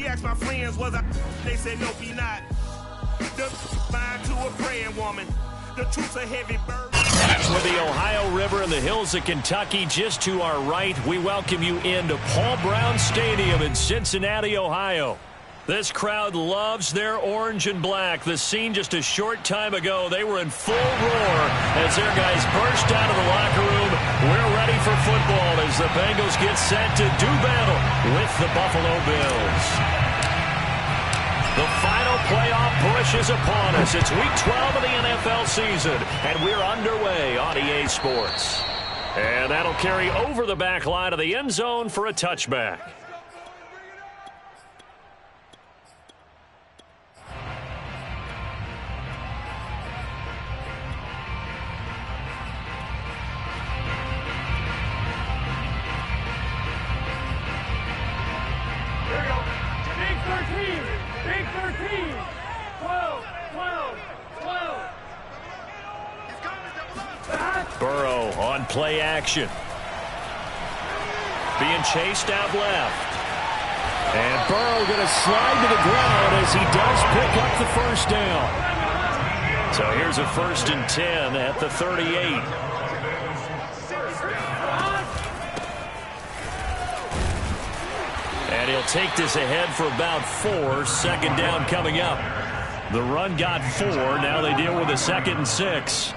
He asked my friends, was I? They said, nope, he not. The mind to a praying woman. The truth's a heavy burden. With the Ohio River and the hills of Kentucky just to our right, we welcome you into Paul Brown Stadium in Cincinnati, Ohio. This crowd loves their orange and black. The scene just a short time ago, they were in full roar as their guys burst out of the locker room. We're ready for football as the Bengals get set to do battle with the Buffalo Bills. The final playoff push is upon us. It's Week 12 of the NFL season, and we're underway on EA Sports. And that'll carry over the back line of the end zone for a touchback. Burrow on play action. Being chased out left. And Burrow going to slide to the ground as he does pick up the first down. So here's a 1st and 10 at the 38. And he'll take this ahead for about 4. Second down coming up. The run got 4. Now they deal with a 2nd and 6.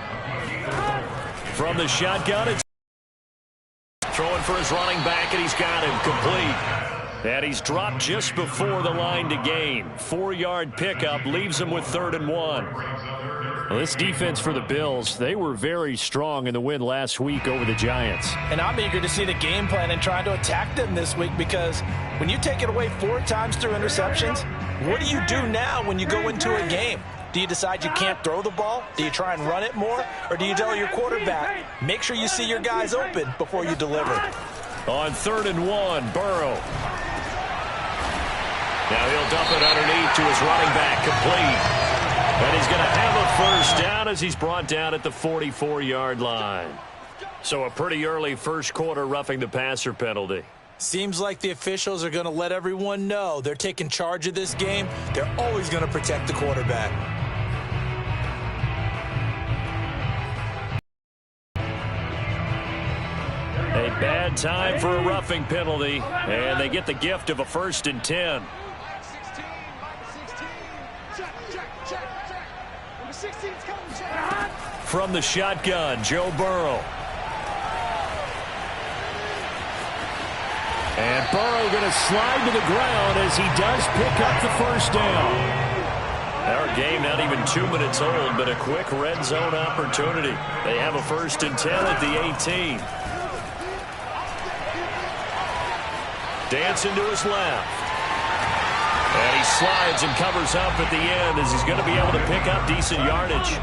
From the shotgun, it's throwing for his running back, and he's got him complete. And he's dropped just before the line to gain. 4-yard pickup leaves him with 3rd and 1. Well, this defense for the Bills, they were very strong in the win last week over the Giants. And I'm eager to see the game plan and trying to attack them this week, because when you take it away 4 times through interceptions, what do you do now when you go into a game? Do you decide you can't throw the ball? Do you try and run it more? Or do you tell your quarterback, make sure you see your guys open before you deliver? On 3rd and 1, Burrow. Now he'll dump it underneath to his running back, complete. And he's going to have a first down as he's brought down at the 44-yard line. So a pretty early first quarter roughing the passer penalty. Seems like the officials are going to let everyone know they're taking charge of this game. They're always going to protect the quarterback. A bad time for a roughing penalty, and they get the gift of a 1st and 10. From the shotgun, Joe Burrow. And Burrow going to slide to the ground as he does pick up the first down. Our game not even 2 minutes old, but a quick red zone opportunity. They have a 1st and 10 at the 18. Dancing to his left. And he slides and covers up at the end as he's going to be able to pick up decent yardage.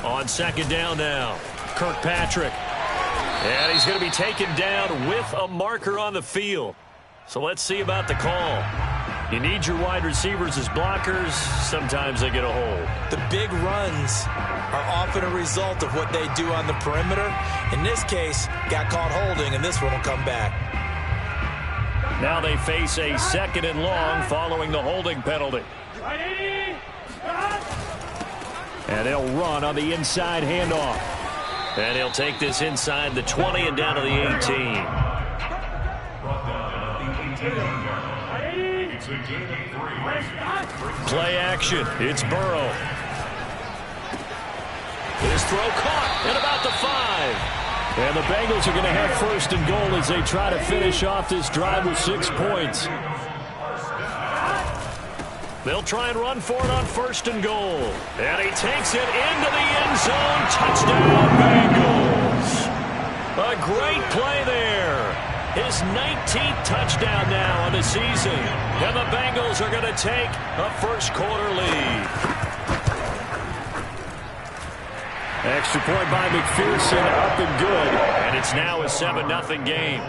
On 2nd down now, Kirkpatrick. And he's going to be taken down with a marker on the field. So let's see about the call. You need your wide receivers as blockers. Sometimes they get a hold. The big runs are often a result of what they do on the perimeter. In this case, got caught holding, and this one will come back. Now they face a 2nd and long following the holding penalty. And they'll run on the inside handoff. And he'll take this inside the 20 and down to the 18. Play action. It's Burrow. His throw caught at about the 5. And the Bengals are going to have 1st and goal as they try to finish off this drive with 6 points. They'll try and run for it on 1st and goal. And he takes it into the end zone. Touchdown, Bengals. A great play there. His 19th touchdown now on the season. And the Bengals are going to take a first quarter lead. Extra point by McPherson, up and good. And it's now a 7-0 game.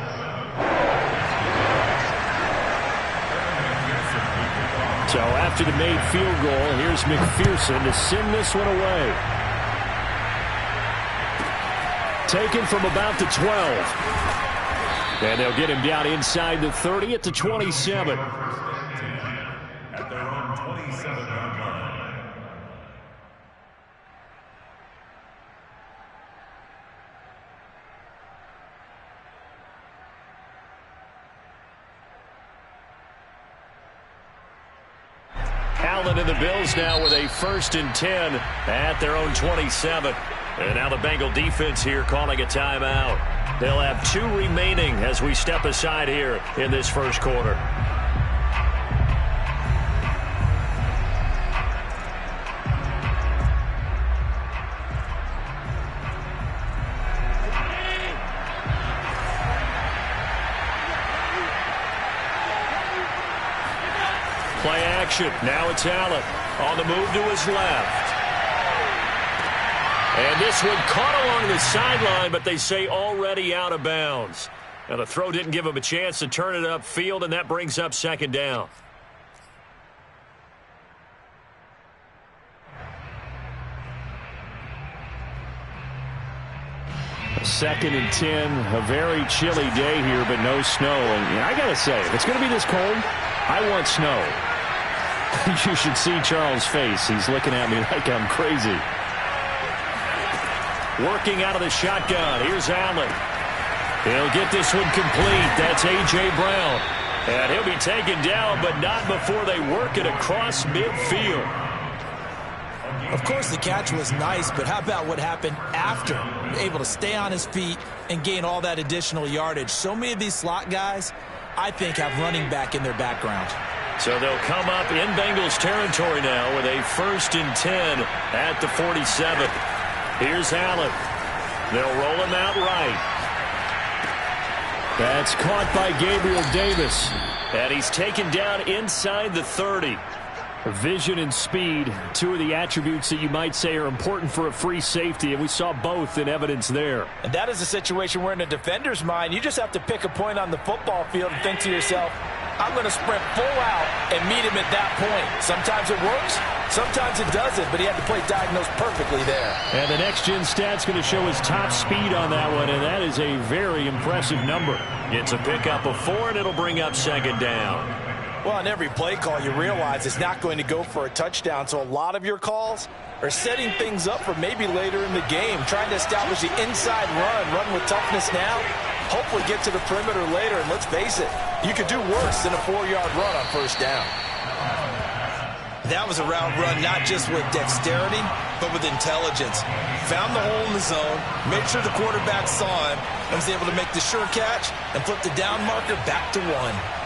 So after the made field goal, here's McPherson to send this one away. Taken from about the 12. And they'll get him down inside the 30 at the 27. At their own 27-yard line. Allen and the Bills now with a 1st and 10 at their own 27. And now the Bengal defense here calling a timeout. They'll have 2 remaining as we step aside here in this first quarter. Play action. Now it's Allen on the move to his left. And this one caught along the sideline, but they say already out of bounds. Now the throw didn't give him a chance to turn it upfield, and that brings up 2nd down. A 2nd and 10, a very chilly day here, but no snow. And I got to say, if it's going to be this cold, I want snow. You should see Charles' face. He's looking at me like I'm crazy. Working out of the shotgun. Here's Allen. He'll get this one complete. That's A.J. Brown. And he'll be taken down, but not before they work it across midfield. Of course, the catch was nice, but how about what happened after? Able to stay on his feet and gain all that additional yardage. So many of these slot guys, I think, have running back in their background. So they'll come up in Bengals territory now with a 1st and 10 at the 47. Here's Allen. They'll roll him out right. That's caught by Gabriel Davis. And he's taken down inside the 30. Vision and speed, 2 of the attributes that you might say are important for a free safety, and we saw both in evidence there. And that is a situation where in a defender's mind, you just have to pick a point on the football field and think to yourself, I'm going to sprint full out and meet him at that point. Sometimes it works, sometimes it doesn't, but he had the play diagnosed perfectly there. And the next-gen stat's going to show his top speed on that one, and that is a very impressive number. It's a pickup of 4, and it'll bring up 2nd down. Well, on every play call, you realize it's not going to go for a touchdown, so a lot of your calls are setting things up for maybe later in the game, trying to establish the inside run with toughness now, hopefully get to the perimeter later, and let's face it, you could do worse than a 4-yard run on 1st down. That was a route run not just with dexterity, but with intelligence. Found the hole in the zone, made sure the quarterback saw him, and was able to make the sure catch and flip the down marker back to 1.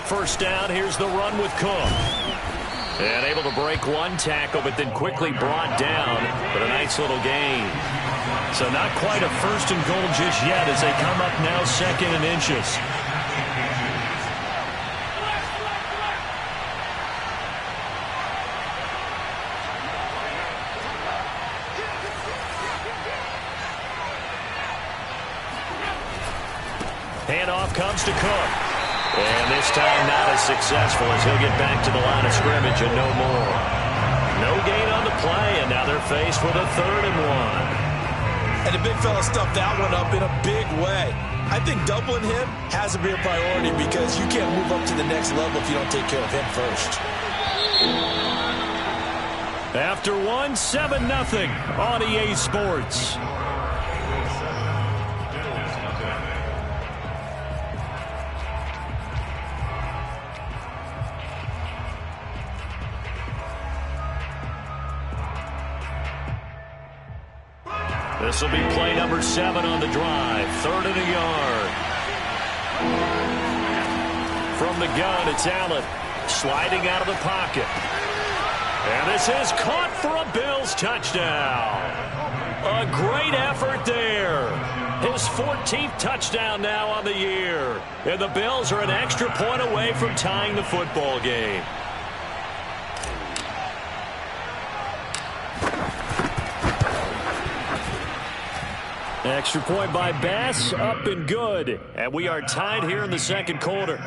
First down, here's the run with Cook. And able to break 1 tackle, but then quickly brought down, but a nice little gain. So not quite a 1st and goal just yet as they come up now 2nd and inches. Handoff comes to Cook. And this time not as successful as he'll get back to the line of scrimmage and no more. No gain on the play, and now they're faced with a 3rd and 1. And the big fella stuffed that one up in a big way. I think doubling him has to be a priority because you can't move up to the next level if you don't take care of him first. After 1, 7-0 on EA Sports. This will be play number 7 on the drive. 3rd and a yard. From the gun, it's Allen sliding out of the pocket. And this is caught for a Bills touchdown. A great effort there. His 14th touchdown now on the year. And the Bills are an extra point away from tying the football game. Extra point by Bass, up and good. And we are tied here in the 2nd quarter.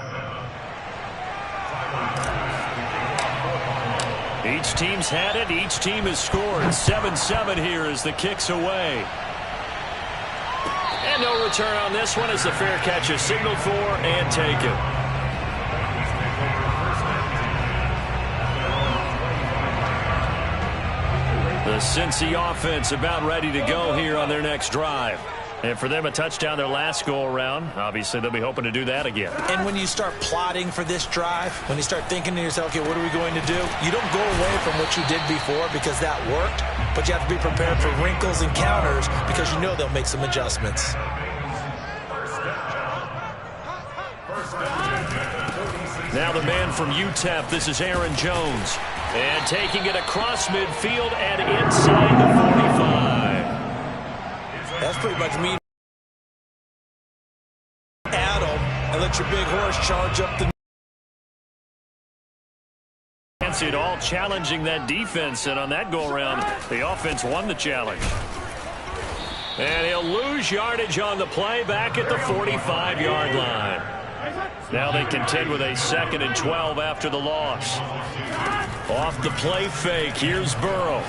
Each team's had it. Each team has scored. 7-7 here as the kick's away. And no return on this one as the fair catch is signaled for and taken. The Cincy offense about ready to go here on their next drive. And for them, a touchdown their last go-around. Obviously, they'll be hoping to do that again. And when you start plotting for this drive, when you start thinking to yourself, okay, what are we going to do? You don't go away from what you did before because that worked, but you have to be prepared for wrinkles and counters because you know they'll make some adjustments. Now the man from UTEP, this is Aaron Jones. And taking it across midfield and inside the 45. That's pretty much me. Adam, and let your big horse charge up the. It all challenging that defense, and on that go-around, the offense won the challenge. And he'll lose yardage on the play back at the 45-yard line. Now they contend with a 2nd and 12 after the loss. Off the play fake, here's Burrow.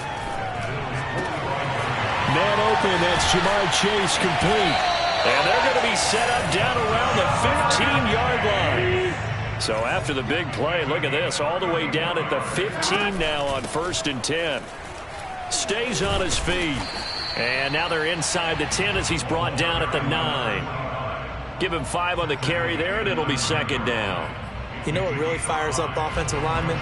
Man open, that's Jamar Chase complete. And they're going to be set up down around the 15-yard line. So after the big play, look at this, all the way down at the 15 now on 1st and 10. Stays on his feet. And now they're inside the 10 as he's brought down at the 9. Give him 5 on the carry there, and it'll be 2nd down. You know what really fires up offensive linemen?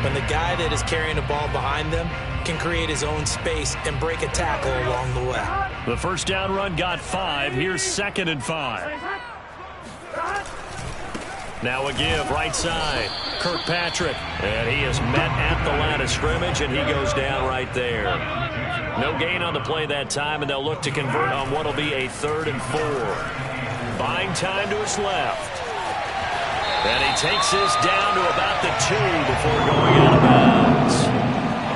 When the guy that is carrying the ball behind them can create his own space and break a tackle along the way. The first down run got 5. Here's 2nd and 5. Now a give, right side. Kirkpatrick. And he is met at the line of scrimmage, and he goes down right there. No gain on the play that time, and they'll look to convert on what will be a 3rd and 4. Buying time to his left. And he takes this down to about the 2 before going out of bounds.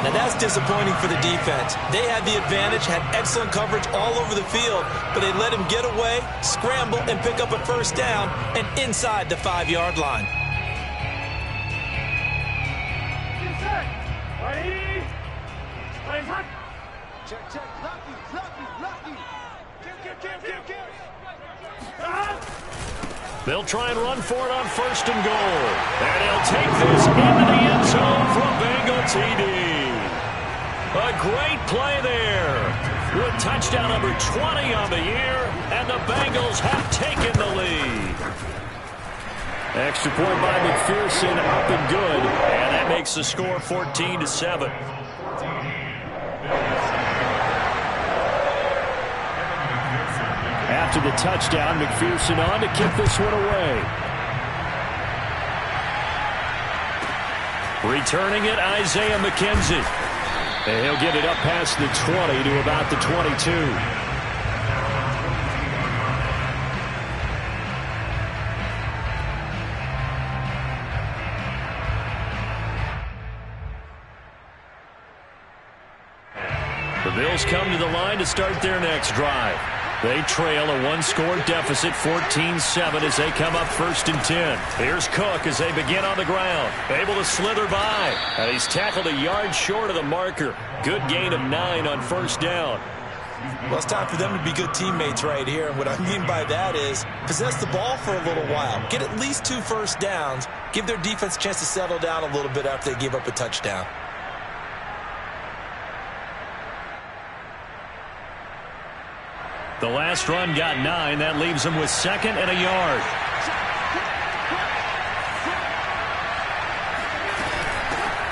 Now that's disappointing for the defense. They had the advantage, had excellent coverage all over the field, but they let him get away, scramble, and pick up a 1st down and inside the 5-yard line. Check. Lucky. They'll try and run for it on 1st and goal. And he'll take this into the end zone from Bengal TD. A great play there with touchdown number 20 on the year, and the Bengals have taken the lead. Extra point by McPherson, up and good, and that makes the score 14-7. After the touchdown, McPherson on to kick this one away. Returning it, Isaiah McKenzie. And he'll get it up past the 20 to about the 22. The Bills come to the line to start their next drive. They trail a 1-score deficit, 14-7, as they come up 1st and 10. Here's Cook as they begin on the ground. Able to slither by. And he's tackled a yard short of the marker. Good gain of 9 on 1st down. Well, it's time for them to be good teammates right here. And what I mean by that is possess the ball for a little while. Get at least 2 first downs. Give their defense a chance to settle down a little bit after they give up a touchdown. The last run got 9. That leaves them with 2nd and a yard.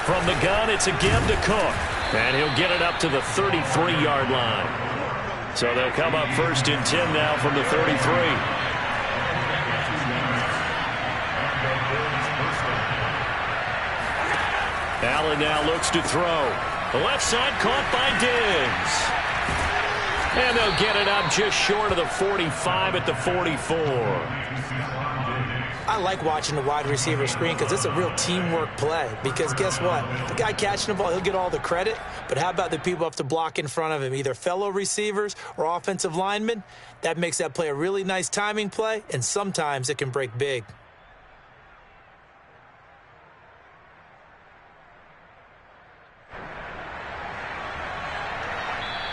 From the gun, it's a give to Cook. And he'll get it up to the 33-yard line. So they'll come up 1st and 10 now from the 33. Allen now looks to throw. The left side caught by Diggs. And they'll get it up just short of the 45 at the 44. I like watching the wide receiver screen because it's a real teamwork play. Because guess what? The guy catching the ball, he'll get all the credit. But how about the people have to block in front of him, either fellow receivers or offensive linemen? That makes that play a really nice timing play, and sometimes it can break big.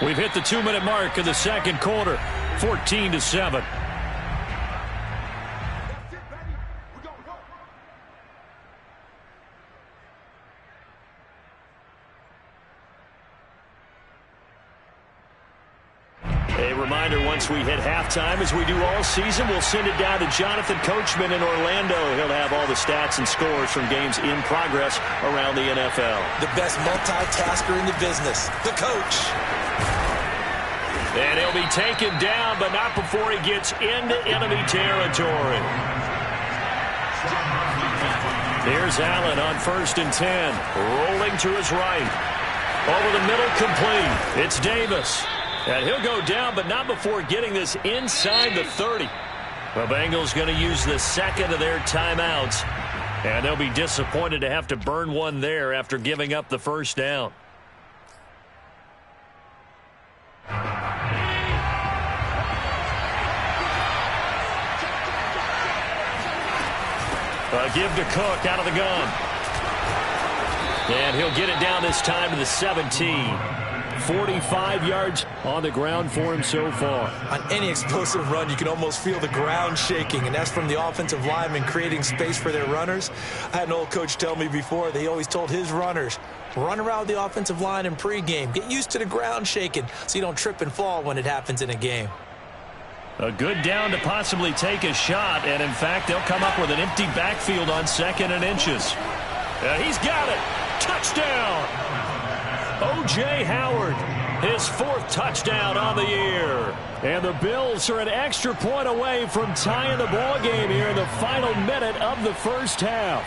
We've hit the 2-minute mark of the second quarter, 14-7. A reminder, once we hit halftime, as we do all season, we'll send it down to Jonathan Coachman in Orlando. He'll have all the stats and scores from games in progress around the NFL. The best multitasker in the business, the coach. And he'll be taken down, but not before he gets into enemy territory. Here's Allen on 1st and 10, rolling to his right. Over the middle, complete. It's Davis. And he'll go down, but not before getting this inside the 30. The Bengals going to use the second of their timeouts. And they'll be disappointed to have to burn one there after giving up the first down. A give to Cook out of the gun. And he'll get it down this time to the 17. 45 yards on the ground for him so far. On any explosive run, you can almost feel the ground shaking, and that's from the offensive linemen creating space for their runners. I had an old coach tell me before, they always told his runners, run around the offensive line in pregame. Get used to the ground shaking so you don't trip and fall when it happens in a game. A good down to possibly take a shot, and in fact, they'll come up with an empty backfield on 2nd and inches. He's got it. Touchdown. O.J. Howard, his 4th touchdown on the year. And the Bills are an extra point away from tying the ball game here in the final minute of the first half.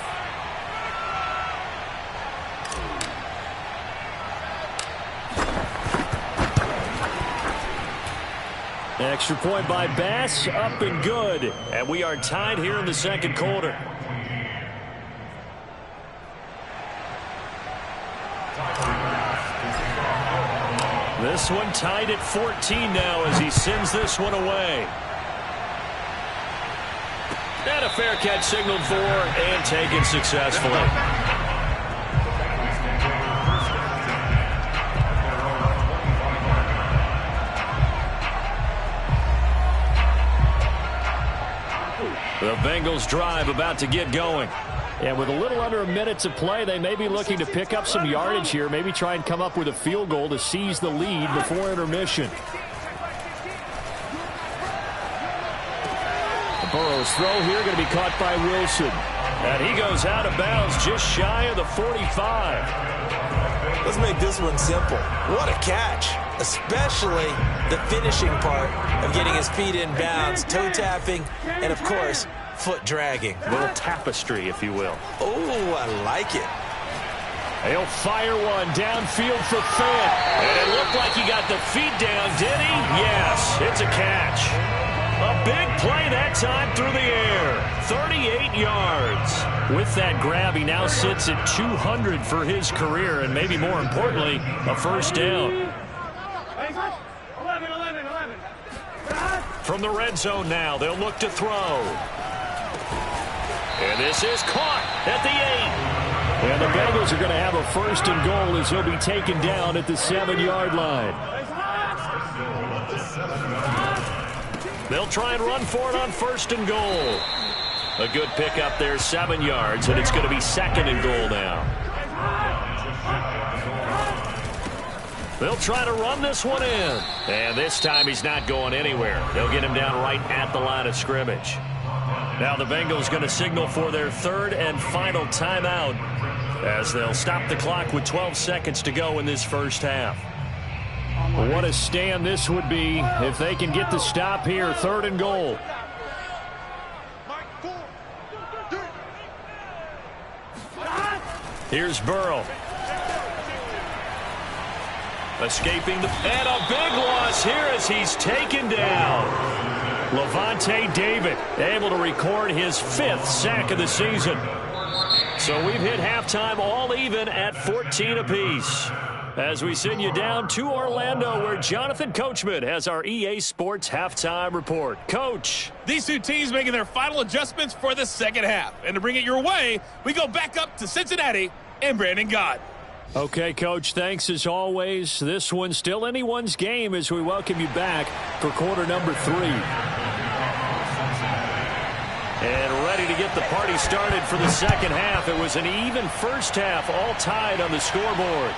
Extra point by Bass, up and good. And we are tied here in the second quarter. This one tied at 14 now as he sends this one away. And a fair catch signaled for and taken successfully. The Bengals drive about to get going. And with a little under a minute to play, they may be looking to pick up some yardage here, maybe try and come up with a field goal to seize the lead before intermission. The Burrow's throw here going to be caught by Wilson. And he goes out of bounds just shy of the 45. Let's make this one simple. What a catch, especially the finishing part of getting his feet in bounds, toe tapping, and of course, foot dragging. A little tapestry, if you will. Oh, I like it. He'll fire one downfield for Fant. And it looked like he got the feet down, did he? Yes, it's a catch. A big play that time through the air. 38 yards. With that grab, he now sits at 200 for his career, and maybe more importantly, a first down. From the red zone now, they'll look to throw. And this is caught at the 8. And the Bengals are going to have a 1st and goal as he'll be taken down at the 7-yard line. They'll try and run for it on 1st and goal. A good pickup there, 7 yards, and it's going to be 2nd and goal now. They'll try to run this one in. And this time he's not going anywhere. They'll get him down right at the line of scrimmage. Now the Bengals going to signal for their 3rd and final timeout as they'll stop the clock with 12 seconds to go in this first half. What a stand this would be if they can get the stop here, 3rd and goal. Here's Burrow. Escaping the... And a big loss here as he's taken down. Levante David able to record his 5th sack of the season. So we've hit halftime all even at 14 apiece. As we send you down to Orlando, where Jonathan Coachman has our EA Sports halftime report. Coach. These two teams making their final adjustments for the second half. And to bring it your way, we go back up to Cincinnati and Brandon Gott. Okay, Coach, thanks as always. This one's still anyone's game as we welcome you back for quarter number 3. And ready to get the party started for the second half. It was an even first half, all tied on the scoreboard.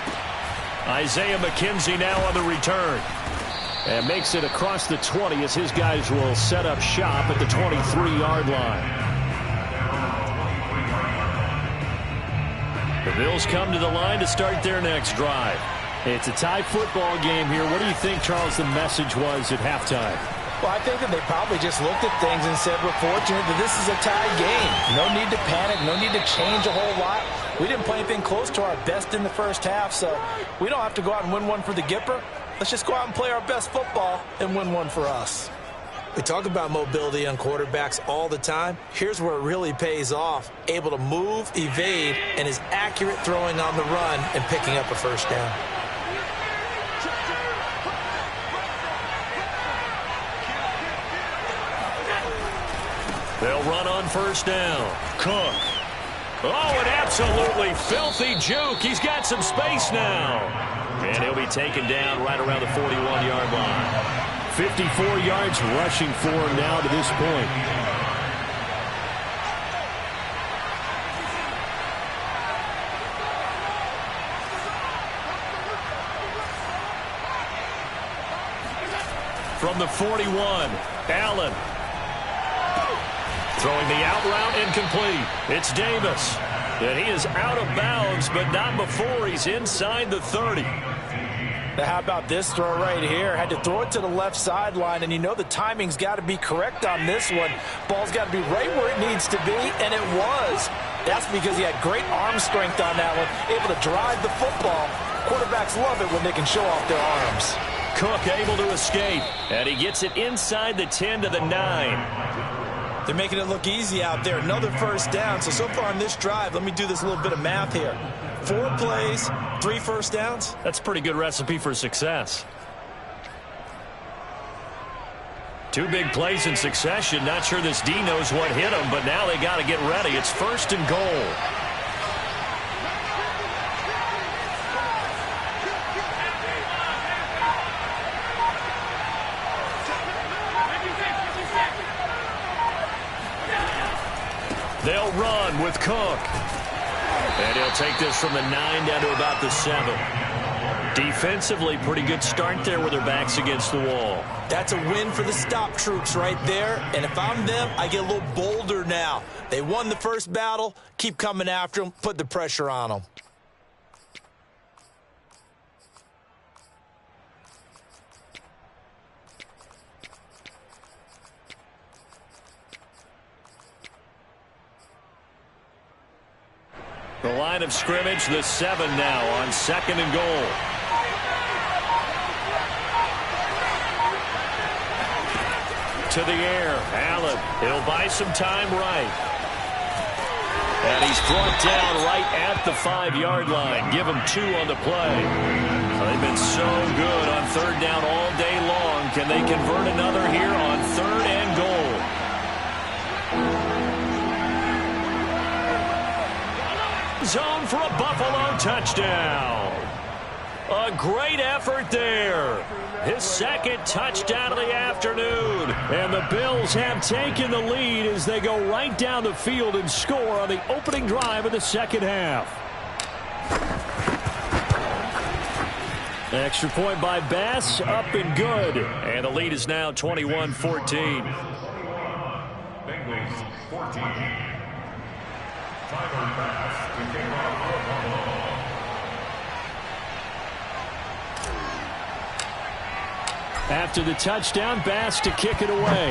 Isaiah McKenzie now on the return. And makes it across the 20 as his guys will set up shop at the 23-yard line. The Bills come to the line to start their next drive. It's a tie football game here. What do you think, Charles, the message was at halftime? Well, I think that they probably just looked at things and said, we're fortunate that this is a tie game. No need to panic. No need to change a whole lot. We didn't play anything close to our best in the first half, so we don't have to go out and win one for the Gipper. Let's just go out and play our best football and win one for us. We talk about mobility on quarterbacks all the time. Here's where it really pays off. Able to move, evade, and is accurate throwing on the run and picking up a first down. They'll run on first down. Cook. Oh, an absolutely filthy juke. He's got some space now. And he'll be taken down right around the 41-yard line. 54 yards rushing for him now to this point. From the 41, Allen. Throwing the out route incomplete. It's Davis. And he is out of bounds, but not before he's inside the 30. Now, how about this throw right here? Had to throw it to the left sideline, and you know the timing's got to be correct on this one. Ball's got to be right where it needs to be, and it was. That's because he had great arm strength on that one, able to drive the football. Quarterbacks love it when they can show off their arms. Cook able to escape, and he gets it inside the 10 to the 9. They're making it look easy out there. Another first down. So far on this drive, let me do this little bit of math here. 4 plays, 3 first downs. That's a pretty good recipe for success. 2 big plays in succession. Not sure this D knows what hit him, but now they got to get ready. It's first and goal. They'll run with Cook. And he'll take this from the 9 down to about the 7. Defensively, pretty good start there with their backs against the wall. That's a win for the stop troops right there. And if I'm them, I get a little bolder now. They won the first battle. Keep coming after them. Put the pressure on them. The line of scrimmage, the 7 now on 2nd and goal. To the air, Allen. He'll buy some time right. And he's brought down right at the 5-yard line. Give him 2 on the play. They've been so good on 3rd down all day long. Can they convert another here on 3rd and goal? Zone for a Buffalo touchdown. A great effort there. His 2nd touchdown of the afternoon. And the Bills have taken the lead as they go right down the field and score on the opening drive of the second half. Extra point by Bass, up and good. And the lead is now 21-14. Bengals 14. Tyler Bass to kick off for Buffalo. After the touchdown, Bass to kick it away.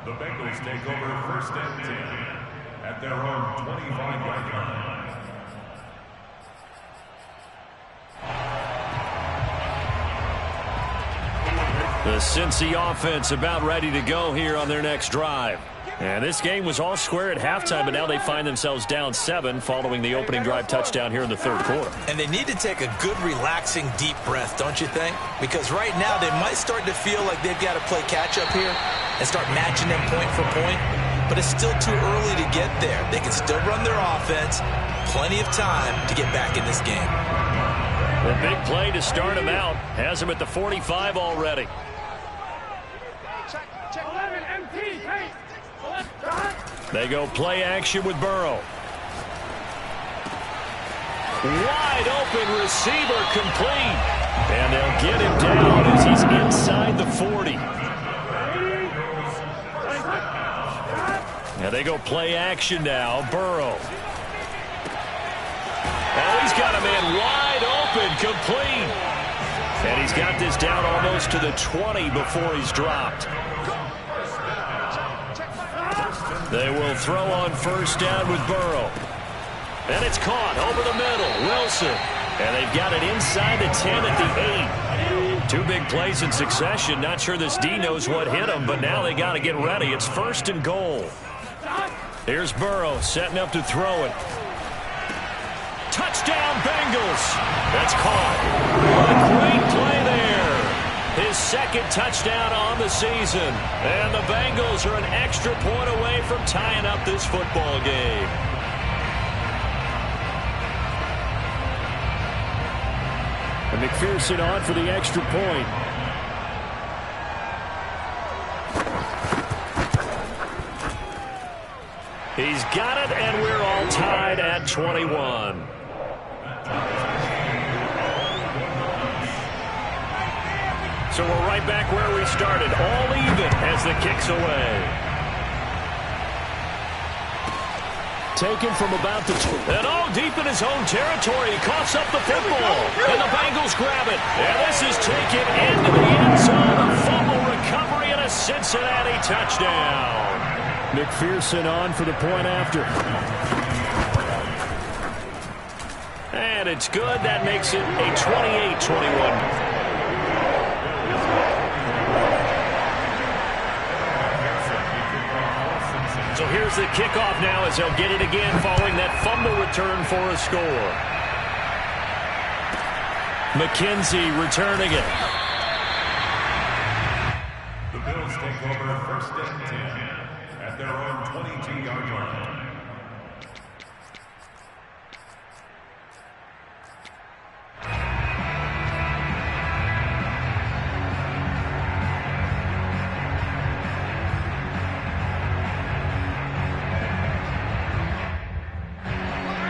The Bengals take over 1st and 10 at their own 25-yard line. The Cincy offense about ready to go here on their next drive. And this game was all square at halftime, but now they find themselves down 7 following the opening drive touchdown here in the 3rd quarter. And they need to take a good, relaxing, deep breath, don't you think? Because right now they might start to feel like they've got to play catch-up here. and start matching them point for point. But it's still too early to get there. They can still run their offense. Plenty of time to get back in this game. The big play to start him out has him at the 45 already. They go play action with Burrow. Wide open receiver complete. And they'll get him down as he's inside the 40. Now they go play action now. Burrow. Oh, he's got a man wide open, complete. And he's got this down almost to the 20 before he's dropped. They will throw on first down with Burrow. And it's caught over the middle. Wilson. And they've got it inside the 10 at the 8. Two big plays in succession. Not sure this D knows what hit him, but now they got to get ready. It's first and goal. Here's Burrow setting up to throw it. Touchdown, Bengals. That's caught. A great play there. His second touchdown on the season. And the Bengals are an extra point away from tying up this football game. And McPherson on for the extra point. He's got it, and we're all tied at 21. So we're right back where we started, all even as the kick's away. Taken from about the 2. And deep in his own territory. He coughs up the football. And the Bengals grab it. And this is taken into the end zone. A fumble recovery and a Cincinnati touchdown. McPherson on for the point after. And it's good. That makes it a 28-21. So here's the kickoff now as they'll get it again following that fumble return for a score. McKenzie returning it. The Bills take over first and 10 at their own 22-yard line.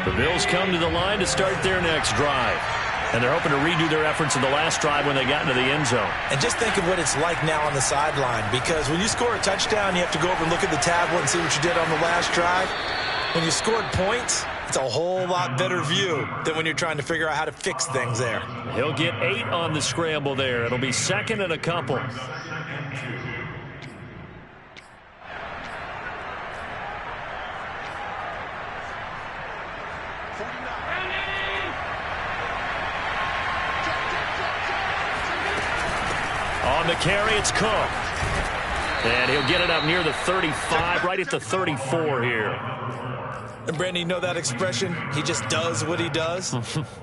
The Bills come to the line to start their next drive. And they're hoping to redo their efforts in the last drive when they got into the end zone. And just think of what it's like now on the sideline, because when you score a touchdown, you have to go over and look at the tablet and see what you did on the last drive. When you scored points, it's a whole lot better view than when you're trying to figure out how to fix things there. He'll get 8 on the scramble there. It'll be second and a couple. On the carry, it's Cook. And he'll get it up near the 35, right at the 34 here. And, Brandon, you know that expression? He just does what he does?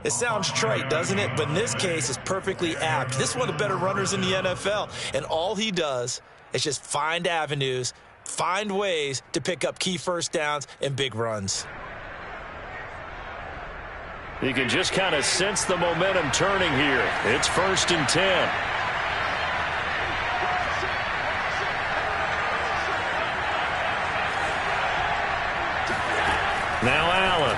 It sounds trite, doesn't it? But in this case, it's perfectly apt. This is one of the better runners in the NFL. And all he does is just find avenues, find ways to pick up key first downs and big runs. You can just kind of sense the momentum turning here. It's first and 10. Now Allen.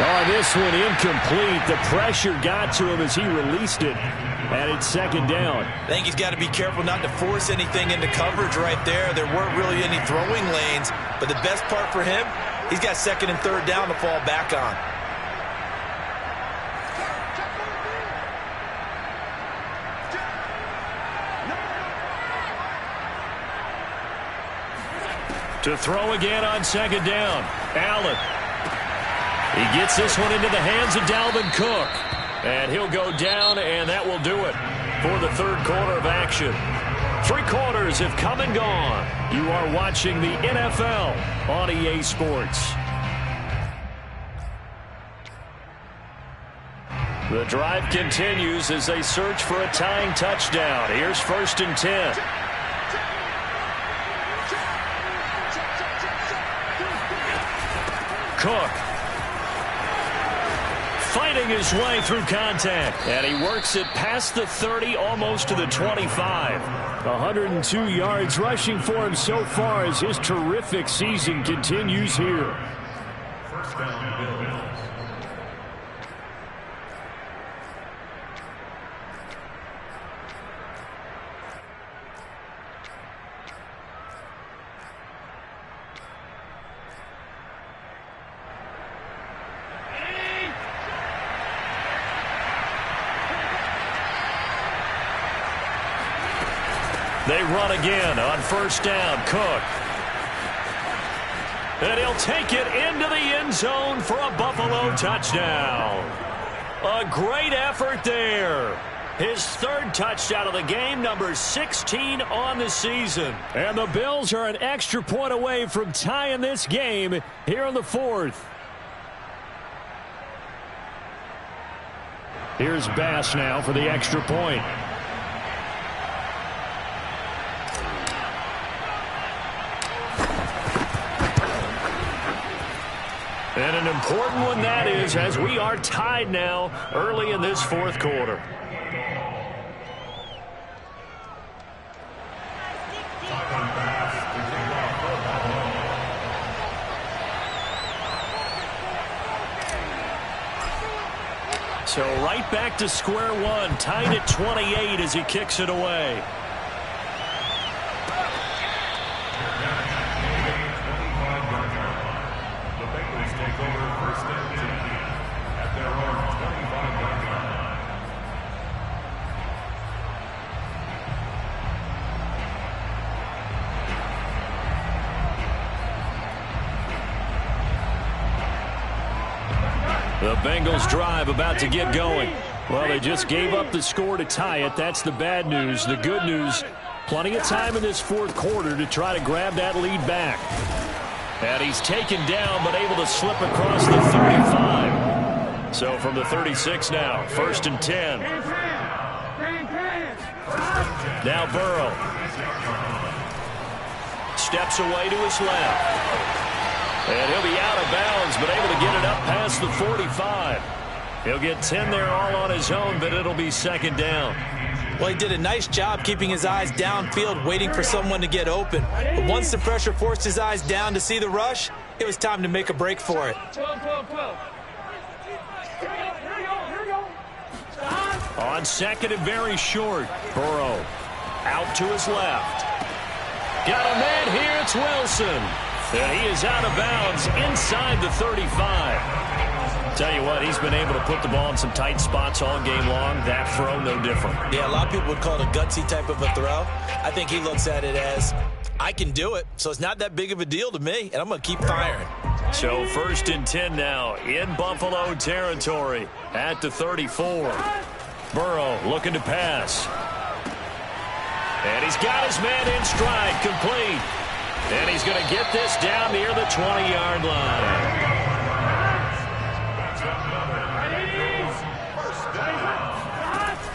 Oh, this one incomplete. The pressure got to him as he released it. And it's second down. I think he's got to be careful not to force anything into coverage right there. There weren't really any throwing lanes. But the best part for him, he's got second and third down to fall back on. To throw again on second down. Allen. He gets this one into the hands of Dalvin Cook. And he'll go down, and that will do it for the third quarter of action. 3 quarters have come and gone. You are watching the NFL on EA Sports. The drive continues as they search for a tying touchdown. Here's 1st and 10. Cook fighting his way through contact, and he works it past the 30, almost to the 25. 102 yards rushing for him so far as his terrific season continues here. First down, Bills. They run again on 1st down. Cook. And he'll take it into the end zone for a Buffalo touchdown. A great effort there. His 3rd touchdown of the game, number 16 on the season. And the Bills are an extra point away from tying this game here in the 4th. Here's Bass now for the extra point. And an important one that is, as we are tied now early in this 4th quarter. So right back to square one, tied at 28 as he kicks it away. The Bengals drive about to get going. Well, they just gave up the score to tie it. That's the bad news. The good news, plenty of time in this 4th quarter to try to grab that lead back. And he's taken down but able to slip across the 35. So from the 36 now, 1st and 10. Now Burrow. Steps away to his left. And he'll be out of bounds, but able to get it up past the 45. He'll get 10 there all on his own, but it'll be 2nd down. Well, he did a nice job keeping his eyes downfield, waiting for someone to get open. But once the pressure forced his eyes down to see the rush, it was time to make a break for it. On 2nd and very short, Burrow out to his left. Got a man here, it's Wilson. And he is out of bounds inside the 35. Tell you what, he's been able to put the ball in some tight spots all game long. That throw, no different. Yeah, a lot of people would call it a gutsy type of a throw. I think he looks at it as, I can do it, so it's not that big of a deal to me, and I'm going to keep firing. So 1st and 10 now in Buffalo territory at the 34. Burrow looking to pass. And he's got his man in stride, complete. And he's going to get this down near the 20-yard line.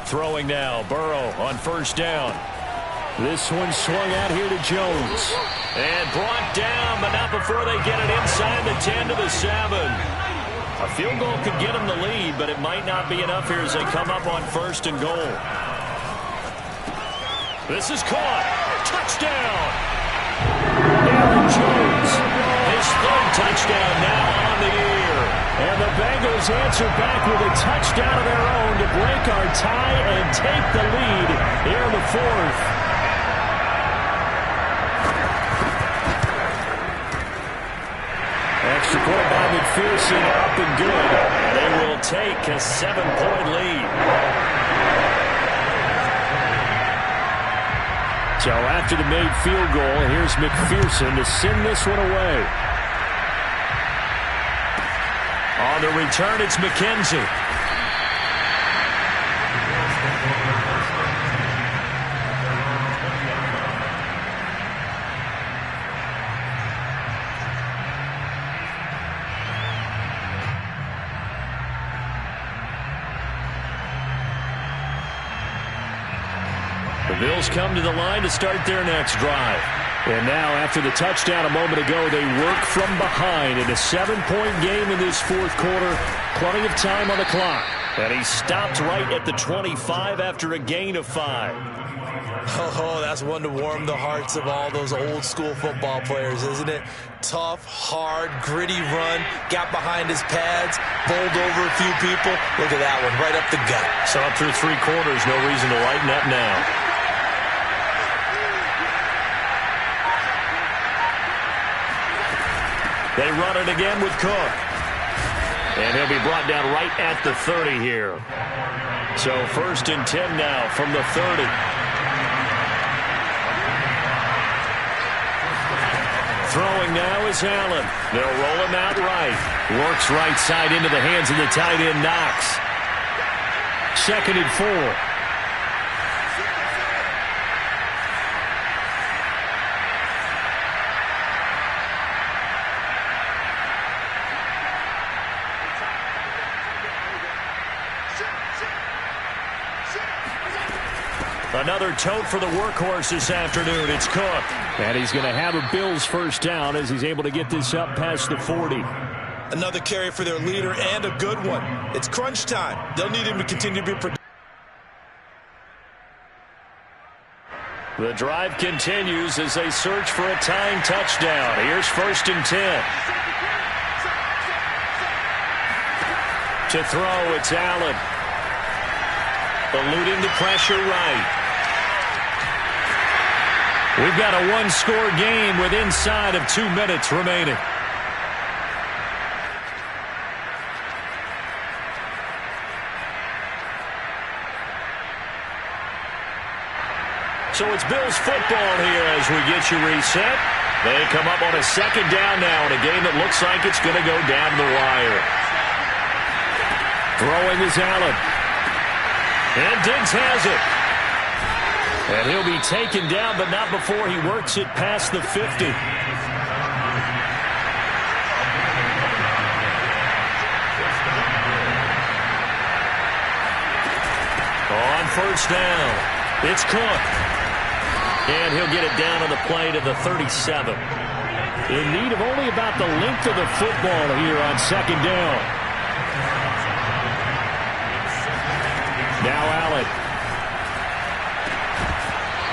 Throwing now, Burrow on 1st down. This one swung out here to Jones. And brought down, but not before they get it inside the 10 to the 7. A field goal could get them the lead, but it might not be enough here as they come up on 1st and goal. This is caught. Touchdown. Aaron Jones, his 3rd touchdown now on the year. And the Bengals answer back with a touchdown of their own to break our tie and take the lead here in the 4th. Extra point by McPherson, up and good. They will take a 7-point lead. So after the made field goal, here's McPherson to send this one away. On the return, it's McKenzie. The Bills come to the line to start their next drive. And now, after the touchdown a moment ago, they work from behind in a 7-point game in this fourth quarter. Plenty of time on the clock. And he stopped right at the 25 after a gain of 5. Oh, that's one to warm the hearts of all those old school football players, isn't it? Tough, hard, gritty run, got behind his pads, bowled over a few people. Look at that one, right up the gut. Saw it through 3 quarters, no reason to lighten up now. They run it again with Cook. And he'll be brought down right at the 30 here. So 1st and 10 now from the 30. Throwing now is Allen. They'll roll him out right. Works right side into the hands of the tight end, Knox. 2nd and 4. Another tote for the workhorse this afternoon. It's Cook. And he's going to have a Bills first down as he's able to get this up past the 40. Another carry for their leader and a good one. It's crunch time. They'll need him to continue to be productive. The drive continues as they search for a tying touchdown. Here's 1st and 10. To throw, it's Allen. Eluding the pressure right. We've got a 1-score game with inside of 2 minutes remaining. So it's Bills football here as we get you reset. They come up on a 2nd down now in a game that looks like it's going to go down the wire. Throwing is Allen. And Diggs has it. And he'll be taken down, but not before he works it past the 50. On 1st down, it's Cook. And he'll get it down on the play to the 37. In need of only about the length of the football here on 2nd down. Now Allen.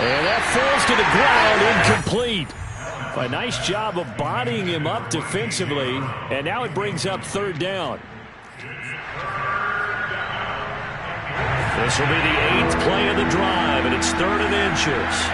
And that falls to the ground, incomplete. A nice job of bodying him up defensively. And now it brings up 3rd down. This will be the 8th play of the drive, and it's 3rd and inches.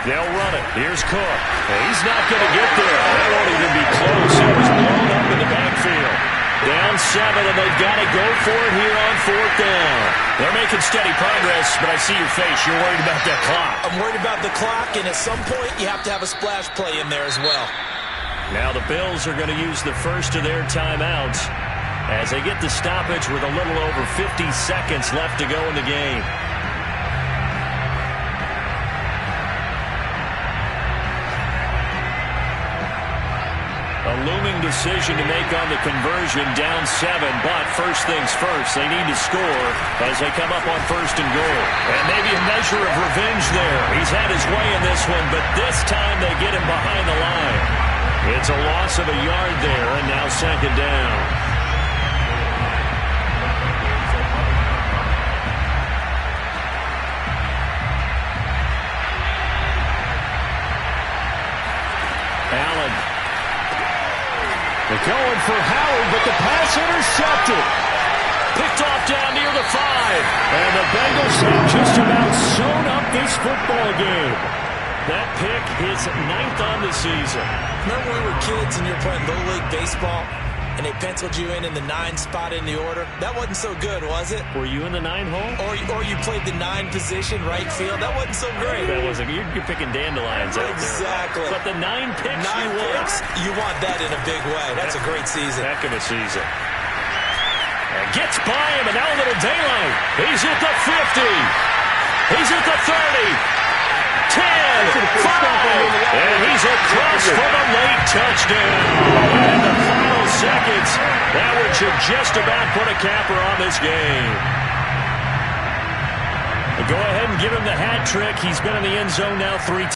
They'll run it. Here's Cook. He's not going to get there. That won't even be close. It was blown up in the backfield. Down 7, and they've got to go for it here on 4th down. They're making steady progress, but I see your face. You're worried about that clock. I'm worried about the clock, and at some point, you have to have a splash play in there as well. Now the Bills are going to use the first of their timeouts as they get the stoppage with a little over 50 seconds left to go in the game. A looming decision to make on the conversion, down 7, but first things first, they need to score as they come up on 1st and goal. And maybe a measure of revenge there. He's had his way in this one, but this time they get him behind the line. It's a loss of a yard there, and now 2nd down. Allen. They're going for Howard, but the pass intercepted. Picked off down near the 5. And the Bengals have just about sewn up this football game. That pick is 9th on the season. Remember when we were kids and you were playing Little League Baseball and they penciled you in the 9 spot in the order? That wasn't so good, was it? Were you in the 9 hole? Or you played the 9 position, right field? That wasn't so great. That wasn't. You're picking dandelions out there. Exactly. But the 9 picks 9 picks, you want that in a big way. That's a great season. Heck of a season. And gets by him, and now a little daylight. He's at the 50. He's at the 30. 10, 5, and he's across for the late touchdown. In the final seconds, that one should just about put a capper on this game. Go ahead and give him the hat trick. He's been in the end zone now 3 times.